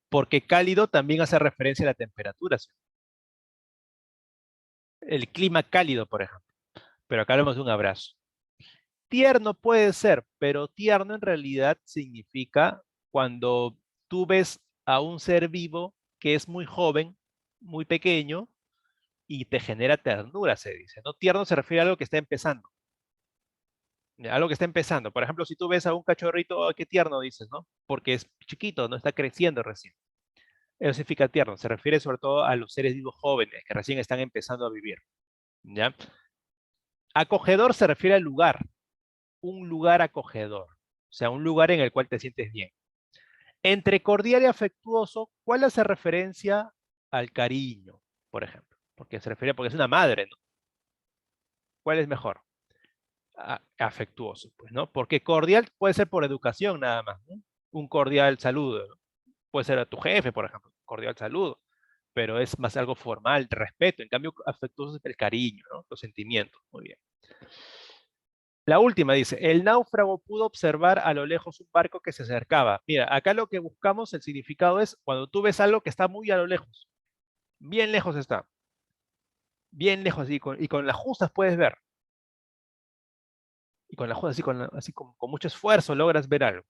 porque cálido también hace referencia a la temperatura, ¿sí? El clima cálido, por ejemplo, pero acá hablamos de un abrazo. Tierno puede ser, pero tierno en realidad significa cuando tú ves a un ser vivo que es muy joven, muy pequeño, y te genera ternura, se dice, ¿no? Tierno se refiere a algo que está empezando. Algo que está empezando. Por ejemplo, si tú ves a un cachorrito, "Oh, qué tierno", dices, ¿no? Porque es chiquito, no está creciendo recién. Eso significa tierno. Se refiere sobre todo a los seres vivos jóvenes que recién están empezando a vivir. ¿Ya? Acogedor se refiere al lugar. Un lugar acogedor. O sea, un lugar en el cual te sientes bien. Entre cordial y afectuoso, ¿cuál hace referencia al cariño, por ejemplo? Porque es una madre, ¿no? ¿Cuál es mejor? Afectuoso, pues, ¿no? Porque cordial puede ser por educación nada más, ¿no? Un cordial saludo, ¿no? Puede ser a tu jefe, por ejemplo, cordial saludo, pero es más algo formal, respeto. En cambio, afectuoso es el cariño, ¿no? Los sentimientos. Muy bien. La última dice, el náufrago pudo observar a lo lejos un barco que se acercaba. Mira, acá lo que buscamos, el significado es cuando tú ves algo que está muy a lo lejos, bien lejos está, bien lejos, y con las justas puedes ver, y con las justas, así con mucho esfuerzo logras ver algo.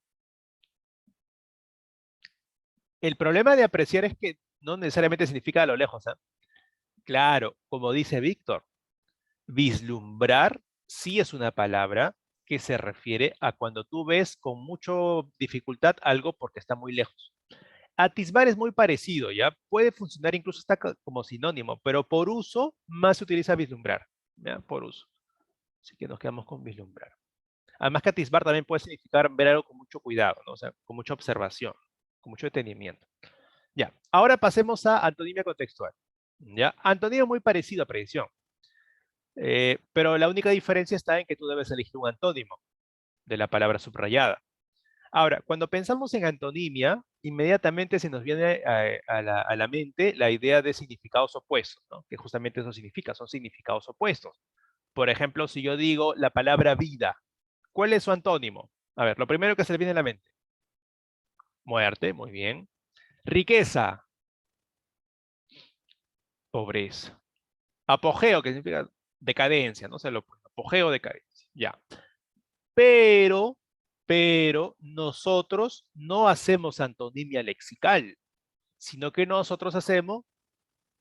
El problema de apreciar es que no necesariamente significa a lo lejos, ¿ah? Claro, como dice Víctor, vislumbrar sí es una palabra que se refiere a cuando tú ves con mucha dificultad algo porque está muy lejos. Atisbar es muy parecido, ¿ya? Puede funcionar incluso hasta como sinónimo, pero por uso más se utiliza vislumbrar, ¿ya? Por uso. Así que nos quedamos con vislumbrar. Además que atisbar también puede significar ver algo con mucho cuidado, ¿no? O sea, con mucha observación, con mucho detenimiento. Ya, ahora pasemos a antonimia contextual. ¿Ya? Antonimia es muy parecido a predicción, pero la única diferencia está en que tú debes elegir un antónimo de la palabra subrayada. Ahora, cuando pensamos en antonimia, inmediatamente se nos viene a la mente la idea de significados opuestos, ¿no? Que justamente eso significa, son significados opuestos. Por ejemplo, si yo digo la palabra vida, ¿cuál es su antónimo? A ver, lo primero que se le viene a la mente. Muerte, muy bien. Riqueza, pobreza. Apogeo, que significa decadencia, no se lo pone. Apogeo, decadencia, ya. Pero, pero nosotros no hacemos antonimia lexical, sino que nosotros hacemos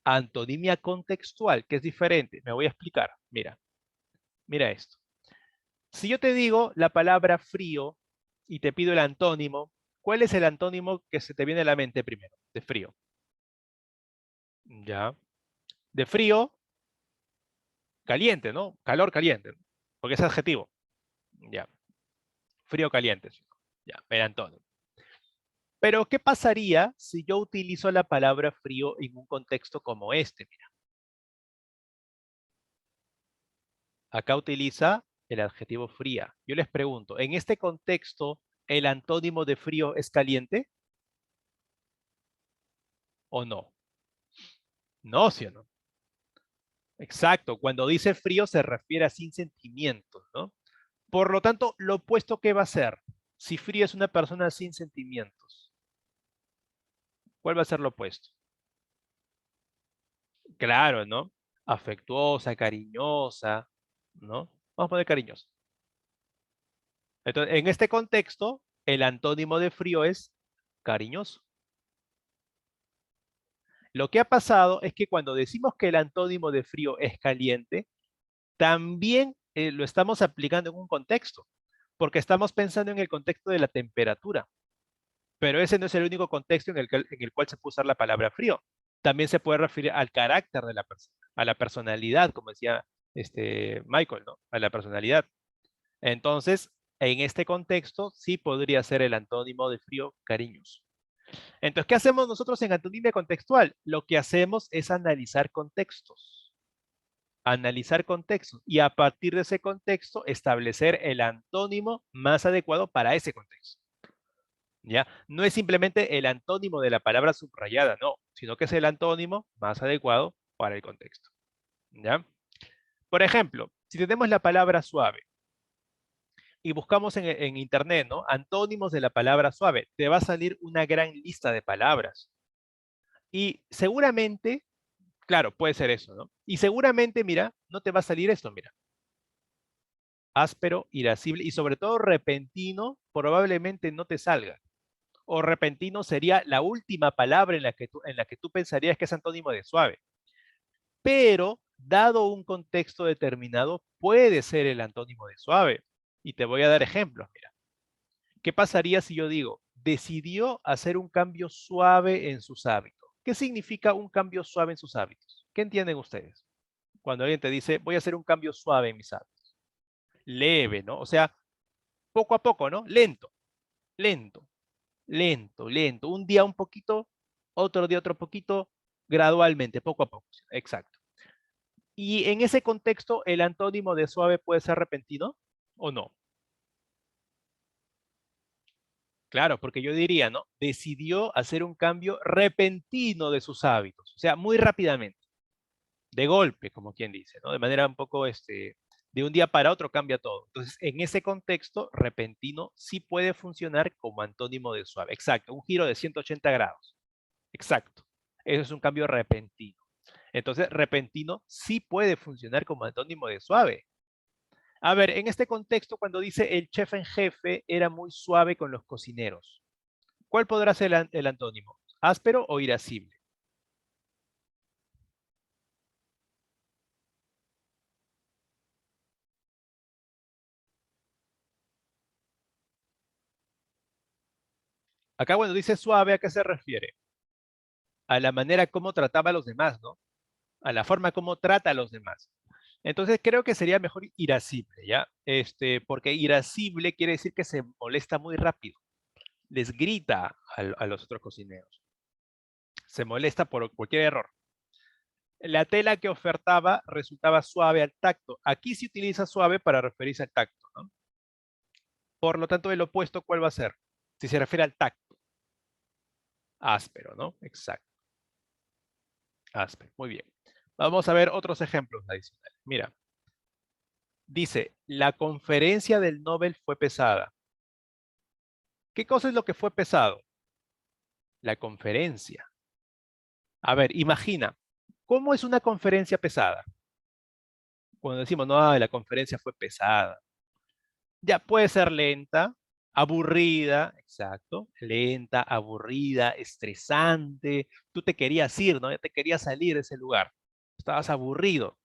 antonimia contextual, que es diferente. Me voy a explicar. Mira, mira esto. Si yo te digo la palabra frío y te pido el antónimo, ¿cuál es el antónimo que se te viene a la mente primero? De frío. Ya. De frío, caliente, ¿no? Calor caliente, ¿no? Porque es adjetivo. Ya. Frío caliente. Sí. Ya, el antónimo. Pero, ¿qué pasaría si yo utilizo la palabra frío en un contexto como este? Mira, acá utiliza el adjetivo fría. Yo les pregunto, ¿en este contexto el antónimo de frío es caliente o no? No, ¿sí o no? Exacto, cuando dice frío se refiere a sin sentimientos, ¿no? Por lo tanto, lo opuesto que va a ser, si frío es una persona sin sentimientos, ¿cuál va a ser lo opuesto? Claro, ¿no? Afectuosa, cariñosa, ¿no? Vamos a poner cariñosa. Entonces, en este contexto, el antónimo de frío es cariñoso. Lo que ha pasado es que cuando decimos que el antónimo de frío es caliente, también lo estamos aplicando en un contexto, porque estamos pensando en el contexto de la temperatura, pero ese no es el único contexto en el cual se puede usar la palabra frío. También se puede referir al carácter de la persona, a la personalidad, como decía Michael, ¿no? A la personalidad. Entonces, En este contexto, sí podría ser el antónimo de frío, cariñoso. Entonces, ¿qué hacemos nosotros en antonimia contextual? Lo que hacemos es analizar contextos. Analizar contextos. Y a partir de ese contexto, establecer el antónimo más adecuado para ese contexto. ¿Ya? No es simplemente el antónimo de la palabra subrayada, no, sino que es el antónimo más adecuado para el contexto. ¿Ya? Por ejemplo, si tenemos la palabra suave y buscamos en internet, ¿no? Antónimos de la palabra suave, te va a salir una gran lista de palabras. Y seguramente, claro, puede ser eso, ¿no? Y seguramente, mira, no te va a salir esto, mira. Áspero, irascible y sobre todo repentino, probablemente no te salga. O repentino sería la última palabra en la que tú pensarías que es antónimo de suave. Pero, dado un contexto determinado, puede ser el antónimo de suave. Y te voy a dar ejemplos, mira. ¿Qué pasaría si yo digo, decidió hacer un cambio suave en sus hábitos? ¿Qué significa un cambio suave en sus hábitos? ¿Qué entienden ustedes? Cuando alguien te dice, voy a hacer un cambio suave en mis hábitos. Leve, ¿no? O sea, poco a poco, ¿no? Lento, lento, lento, lento. Un día un poquito, otro día otro poquito, gradualmente, poco a poco. Exacto. Y en ese contexto, ¿el antónimo de suave puede ser repentino o no? Claro, porque yo diría, ¿no? Decidió hacer un cambio repentino de sus hábitos, o sea, muy rápidamente, de golpe, como quien dice, ¿no? De manera un poco, de un día para otro cambia todo. Entonces, en ese contexto, repentino sí puede funcionar como antónimo de suave. Exacto, un giro de 180 grados. Exacto. Eso es un cambio repentino. Entonces, repentino sí puede funcionar como antónimo de suave. A ver, en este contexto, cuando dice el chef en jefe era muy suave con los cocineros, ¿cuál podrá ser el antónimo? ¿Áspero o irascible? Acá cuando dice suave, ¿a qué se refiere? A la manera como trataba a los demás, ¿no? A la forma como trata a los demás. Entonces creo que sería mejor irascible, ¿ya? Porque irascible quiere decir que se molesta muy rápido, les grita a los otros cocineros, se molesta por cualquier error. La tela que ofertaba resultaba suave al tacto. Aquí se utiliza suave para referirse al tacto, ¿no? Por lo tanto, el opuesto, ¿cuál va a ser? Si se refiere al tacto, áspero, ¿no? Exacto, áspero. Muy bien. Vamos a ver otros ejemplos adicionales. Mira, dice, la conferencia del Nobel fue pesada. ¿Qué cosa es lo que fue pesado? La conferencia. A ver, imagina, ¿cómo es una conferencia pesada? Cuando decimos, no, la conferencia fue pesada. Ya puede ser lenta, aburrida, exacto, lenta, aburrida, estresante. Tú te querías ir, ¿no? Ya te querías salir de ese lugar. Estabas aburrido.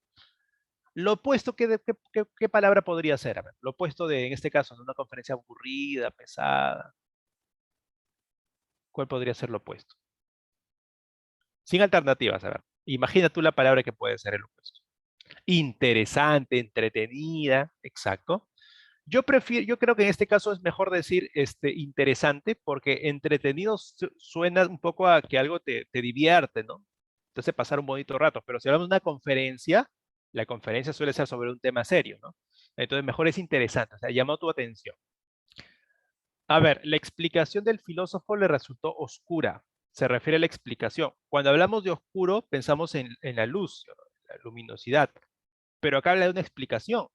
Lo opuesto, ¿qué palabra podría ser? A ver, lo opuesto de, en este caso, de una conferencia aburrida, pesada. ¿Cuál podría ser lo opuesto? Sin alternativas, a ver. Imagina tú la palabra que puede ser el opuesto. Interesante, entretenida, exacto. Yo creo que en este caso es mejor decir interesante porque entretenido suena un poco a que algo te divierte, ¿no? Entonces pasar un bonito rato, pero si hablamos de una conferencia, la conferencia suele ser sobre un tema serio, ¿no? Entonces mejor es interesante, o sea, llamó tu atención. A ver, la explicación del filósofo le resultó oscura. Se refiere a la explicación. Cuando hablamos de oscuro, pensamos en la luz, la luminosidad, pero acá habla de una explicación.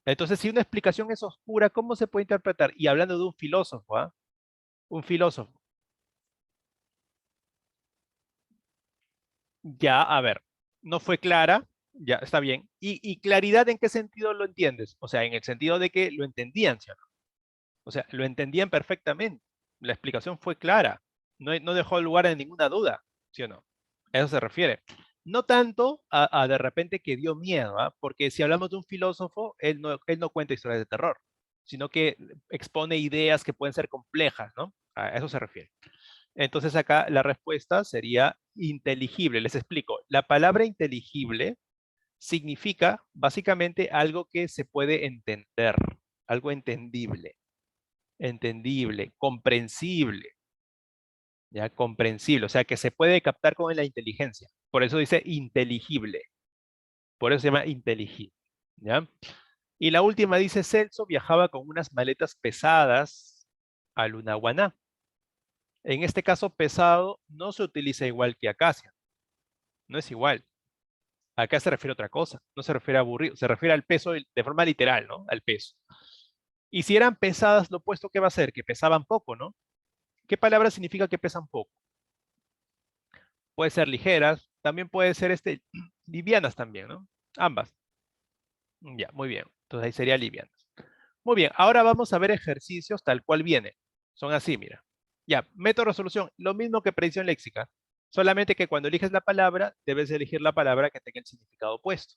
Entonces, si una explicación es oscura, ¿cómo se puede interpretar? Y hablando de un filósofo, ¿ah? Un filósofo. Ya, a ver, no fue clara, ya está bien. ¿Y claridad en qué sentido lo entiendes? O sea, en el sentido de que lo entendían, ¿sí o no? O sea, lo entendían perfectamente. La explicación fue clara. No dejó lugar a ninguna duda, ¿sí o no? A eso se refiere. No tanto a de repente que dio miedo, ¿ah? Porque si hablamos de un filósofo, él no cuenta historias de terror, sino que expone ideas que pueden ser complejas, ¿no? A eso se refiere. Entonces acá la respuesta sería inteligible. Les explico. La palabra inteligible significa básicamente algo que se puede entender, algo entendible, comprensible, ya comprensible, o sea, que se puede captar con la inteligencia. Por eso dice inteligible, por eso se llama inteligible, ¿ya? Y la última dice, Celso viajaba con unas maletas pesadas a Lunahuaná. En este caso, pesado no se utiliza igual que acacia, no es igual. Acá se refiere a otra cosa, no se refiere a aburrido, se refiere al peso de forma literal, ¿no? Al peso. Y si eran pesadas, lo opuesto, ¿qué va a ser? Que pesaban poco, ¿no? ¿Qué palabra significa que pesan poco? Puede ser ligeras, también puede ser livianas también, ¿no? Ambas. Ya, muy bien. Entonces ahí sería livianas. Muy bien, ahora vamos a ver ejercicios tal cual viene. Son así, mira. Ya, método de resolución, lo mismo que predicción léxica, solamente que cuando eliges la palabra, debes elegir la palabra que tenga el significado opuesto.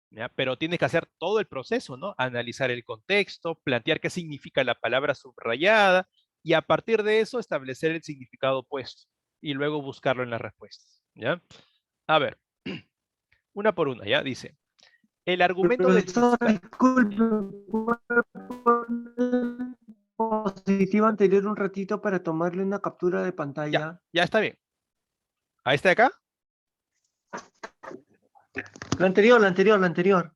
¿Ya? Pero tienes que hacer todo el proceso, ¿no? Analizar el contexto, plantear qué significa la palabra subrayada y a partir de eso establecer el significado opuesto y luego buscarlo en las respuestas, ¿ya? A ver, una por una, ¿ya? Dice, el argumento del Profesor, fiscal... disculpe, ¿puede poner positivo anterior un ratito para tomarle una captura de Ya, pantalla? ya está bien. ¿Ahí está de acá? La anterior.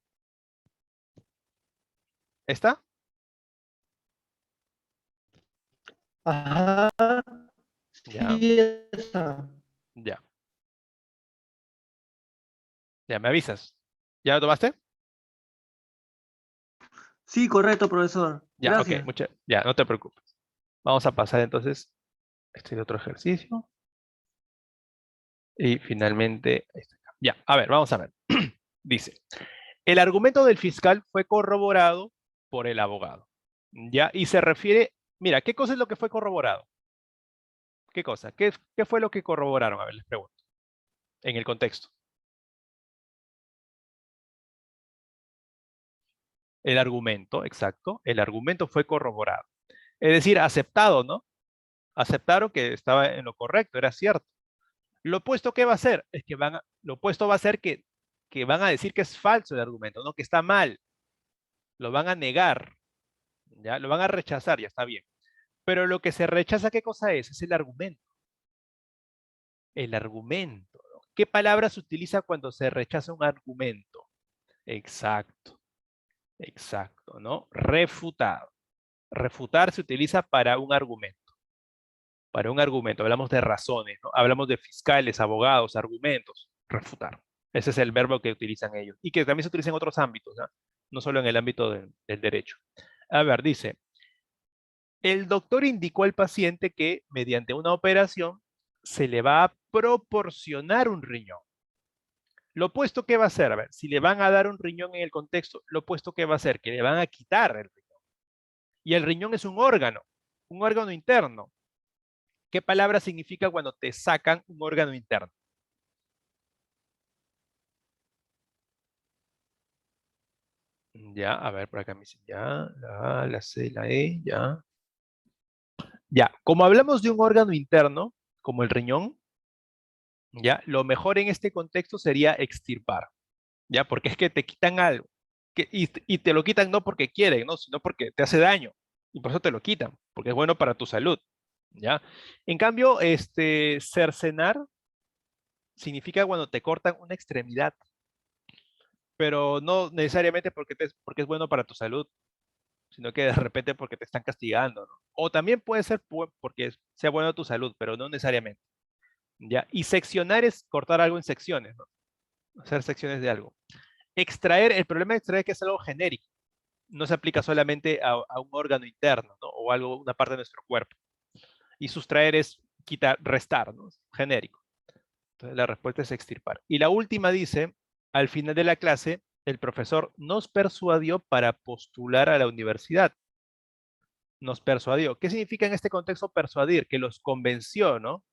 ¿Está? Ajá, Ya, sí está. ya. Ya, me avisas. ¿Ya lo tomaste? Sí, correcto, profesor. Ya, ok, Gracias. ya, no te preocupes. Vamos a pasar entonces este otro ejercicio. Y finalmente, ahí está. Ya, a ver, vamos a ver. Dice, el argumento del fiscal fue corroborado por el abogado. Ya, y se refiere, mira, ¿qué cosa es lo que fue corroborado? ¿Qué cosa? ¿Qué fue lo que corroboraron? A ver, les pregunto, en el contexto. El argumento, exacto, el argumento fue corroborado. Es decir, aceptado, ¿no? Aceptaron que estaba en lo correcto, era cierto. Lo opuesto, ¿qué va a hacer? Es que lo opuesto va a ser que van a decir que es falso el argumento, ¿no? Que está mal. Lo van a negar, ¿ya? Lo van a rechazar, ya está bien. Pero lo que se rechaza, ¿qué cosa es? Es el argumento. El argumento, ¿no? ¿Qué palabra se utiliza cuando se rechaza un argumento? Exacto, exacto, ¿no? Refutado. Refutar se utiliza para un argumento. Para un argumento, hablamos de razones, ¿no? Hablamos de fiscales, abogados, argumentos. Refutar. Ese es el verbo que utilizan ellos. Y que también se utiliza en otros ámbitos, ¿no? No solo en el ámbito del derecho. A ver, dice, el doctor indicó al paciente que mediante una operación se le va a proporcionar un riñón. Lo opuesto que va a hacer, a ver, si le van a dar un riñón en el contexto, lo opuesto que va a hacer, que le van a quitar el riñón. Y el riñón es un órgano interno. ¿Qué palabra significa cuando te sacan un órgano interno? Ya, a ver, por acá me dicen ya, la A, la C, la E, ya. Ya, como hablamos de un órgano interno, como el riñón, ya, lo mejor en este contexto sería extirpar, ya, porque es que te quitan algo, y te lo quitan no porque quieren, ¿no? Sino porque te hace daño, y por eso te lo quitan, porque es bueno para tu salud, ya. En cambio, cercenar significa cuando te cortan una extremidad, pero no necesariamente porque es bueno para tu salud, sino que de repente porque te están castigando, ¿no? O también puede ser porque sea bueno a tu salud, pero no necesariamente, ¿ya? Y seccionar es cortar algo en secciones, ¿no? Hacer secciones de algo. Extraer, el problema de extraer es que es algo genérico, no se aplica solamente a un órgano interno, ¿no? O algo, una parte de nuestro cuerpo. Y sustraer es quitar, restar, ¿no? Genérico. Entonces la respuesta es extirpar. Y la última dice, al final de la clase, el profesor nos persuadió para postular a la universidad. Nos persuadió. ¿Qué significa en este contexto persuadir? Que los convenció, ¿no?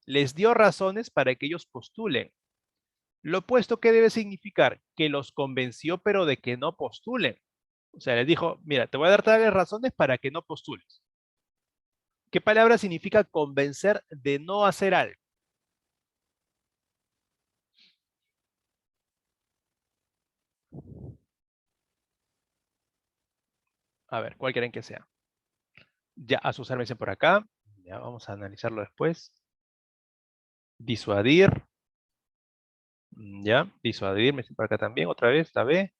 Les dio razones para que ellos postulen. Lo opuesto, ¿qué debe significar? Que los convenció, pero de que no postulen. O sea, les dijo, mira, te voy a dar tales razones para que no postules. ¿Qué palabra significa convencer de no hacer algo? A ver, ¿cuál quieren que sea? Ya, asusar me dicen por acá. Ya, vamos a analizarlo después. Disuadir. Ya, disuadir me dicen por acá también. Otra vez, la B.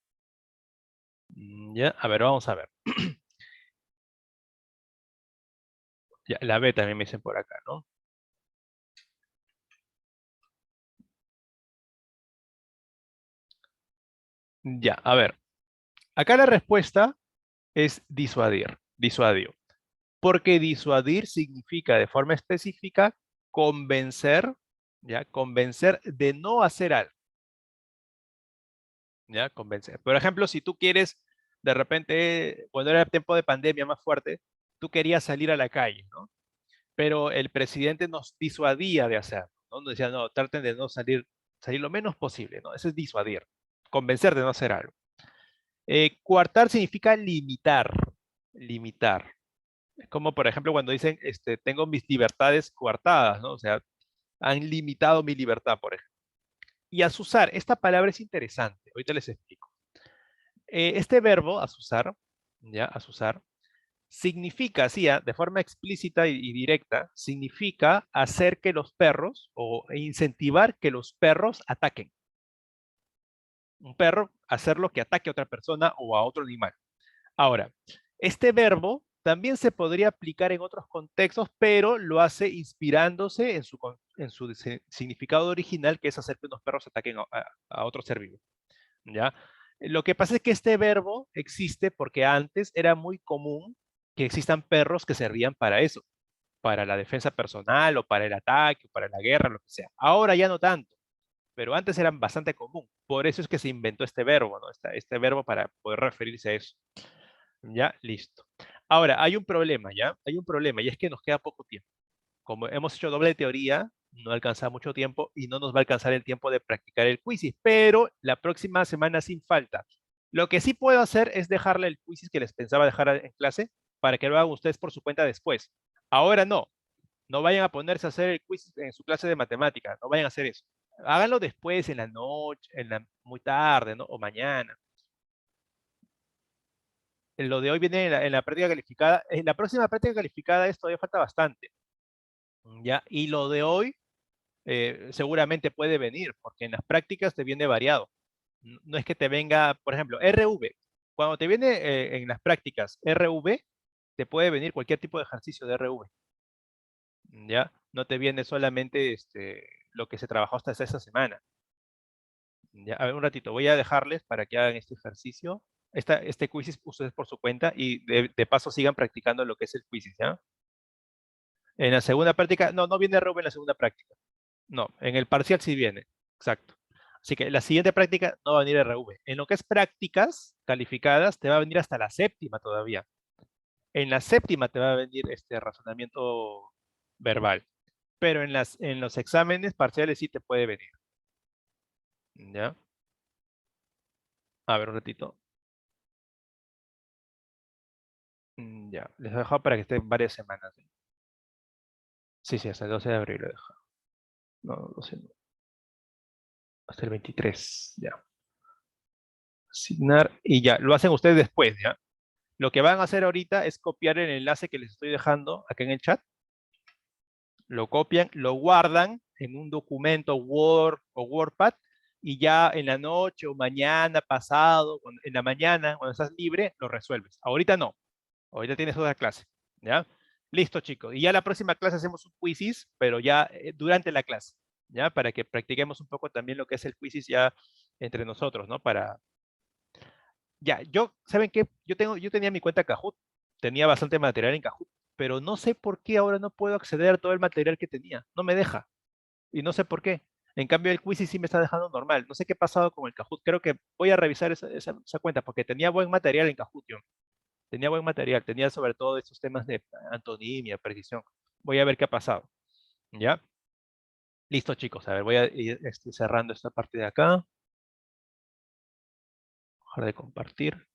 Ya, a ver, vamos a ver. Ya, la B también me dicen por acá, ¿no? Ya, a ver. Acá la respuesta es disuadir. Disuadir. Porque disuadir significa de forma específica convencer, ¿ya? Convencer de no hacer algo, ¿ya? Convencer. Por ejemplo, si tú quieres, de repente, cuando era el tiempo de pandemia más fuerte, tú querías salir a la calle, ¿no? Pero el presidente nos disuadía de hacerlo, ¿no? Nos decía, no, traten de no salir lo menos posible, ¿no? Eso es disuadir, convencer de no hacer algo. Coartar significa limitar, limitar. Es como, por ejemplo, cuando dicen, tengo mis libertades coartadas, ¿no? O sea, han limitado mi libertad, por ejemplo. Y asusar, esta palabra es interesante, ahorita les explico. Este verbo, asusar, ¿ya? Asusar, significa, sí, de forma explícita y directa, significa hacer que los perros o incentivar que los perros ataquen. Un perro, hacerlo que ataque a otra persona o a otro animal. Ahora, este verbo también se podría aplicar en otros contextos, pero lo hace inspirándose en su significado original, que es hacer que unos perros ataquen a otro ser vivo, ¿ya? Lo que pasa es que este verbo existe porque antes era muy común que existan perros que servían para eso, para la defensa personal o para el ataque o para la guerra, lo que sea. Ahora ya no tanto, pero antes eran bastante común. Por eso es que se inventó este verbo, ¿no? Este verbo para poder referirse a eso. Ya, listo. Ahora, hay un problema, ¿ya? Hay un problema y es que nos queda poco tiempo. Como hemos hecho doble teoría, no alcanza mucho tiempo y no nos va a alcanzar el tiempo de practicar el quizzes, pero la próxima semana sin falta. Lo que sí puedo hacer es dejarle el quizzes que les pensaba dejar en clase para que lo hagan ustedes por su cuenta después. Ahora no, no vayan a ponerse a hacer el quiz en su clase de matemática, no vayan a hacer eso. Háganlo después, en la noche, muy tarde, ¿no? O mañana. Lo de hoy viene en la práctica calificada. En la próxima práctica calificada esto todavía falta bastante. ¿Ya? Y lo de hoy seguramente puede venir, porque en las prácticas te viene variado. No es que te venga, por ejemplo, RV. Cuando te viene en las prácticas RV, te puede venir cualquier tipo de ejercicio de RV. ¿Ya? No te viene solamente lo que se trabajó hasta esa semana. Ya, a ver, un ratito, voy a dejarles para que hagan este ejercicio. Este quiz ustedes por su cuenta y de paso sigan practicando lo que es el quiz, ¿ya? En la segunda práctica, no viene Rubén en la segunda práctica. No, en el parcial sí viene, exacto. Así que la siguiente práctica no va a venir RV. En lo que es prácticas calificadas, te va a venir hasta la séptima todavía. En la séptima te va a venir este razonamiento verbal. Pero en los exámenes parciales sí te puede venir. ¿Ya? A ver, un ratito. Ya, les he dejado para que estén varias semanas. Sí, sí, hasta el 12 de abril lo he dejado. No, 12 no. Hasta el 23, ya. Asignar y ya, lo hacen ustedes después, ¿ya? Lo que van a hacer ahorita es copiar el enlace que les estoy dejando acá en el chat. Lo copian, lo guardan en un documento Word o WordPad y ya en la noche o mañana, pasado, en la mañana, cuando estás libre, lo resuelves. Ahorita no. Ahorita tienes otra clase, ¿ya? Listo, chicos. Y ya la próxima clase hacemos un quizzes, pero ya durante la clase, ¿ya? Para que practiquemos un poco también lo que es el quizzes ya entre nosotros, ¿no? Ya, ¿saben qué? Yo tenía mi cuenta Kahoot, tenía bastante material en Kahoot, pero no sé por qué ahora no puedo acceder a todo el material que tenía. No me deja. Y no sé por qué. En cambio, el quizzes sí me está dejando normal. No sé qué ha pasado con el Kahoot. Creo que voy a revisar esa cuenta porque tenía buen material en Kahoot, yo. Tenía buen material, tenía sobre todo estos temas de antonimia, precisión. Voy a ver qué ha pasado. ¿Ya? Listo, chicos. A ver, voy a ir cerrando esta parte de acá. Dejar de compartir.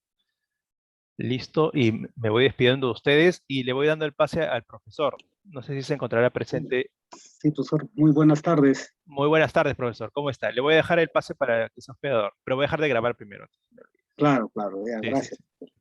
Listo. Y me voy despidiendo de ustedes y le voy dando el pase al profesor. No sé si se encontrará presente. Sí, profesor, muy buenas tardes. Muy buenas tardes, profesor. ¿Cómo está? Le voy a dejar el pase para que sea hospedador, pero voy a dejar de grabar primero. Claro, claro, ya, Sí, sí, gracias. sí.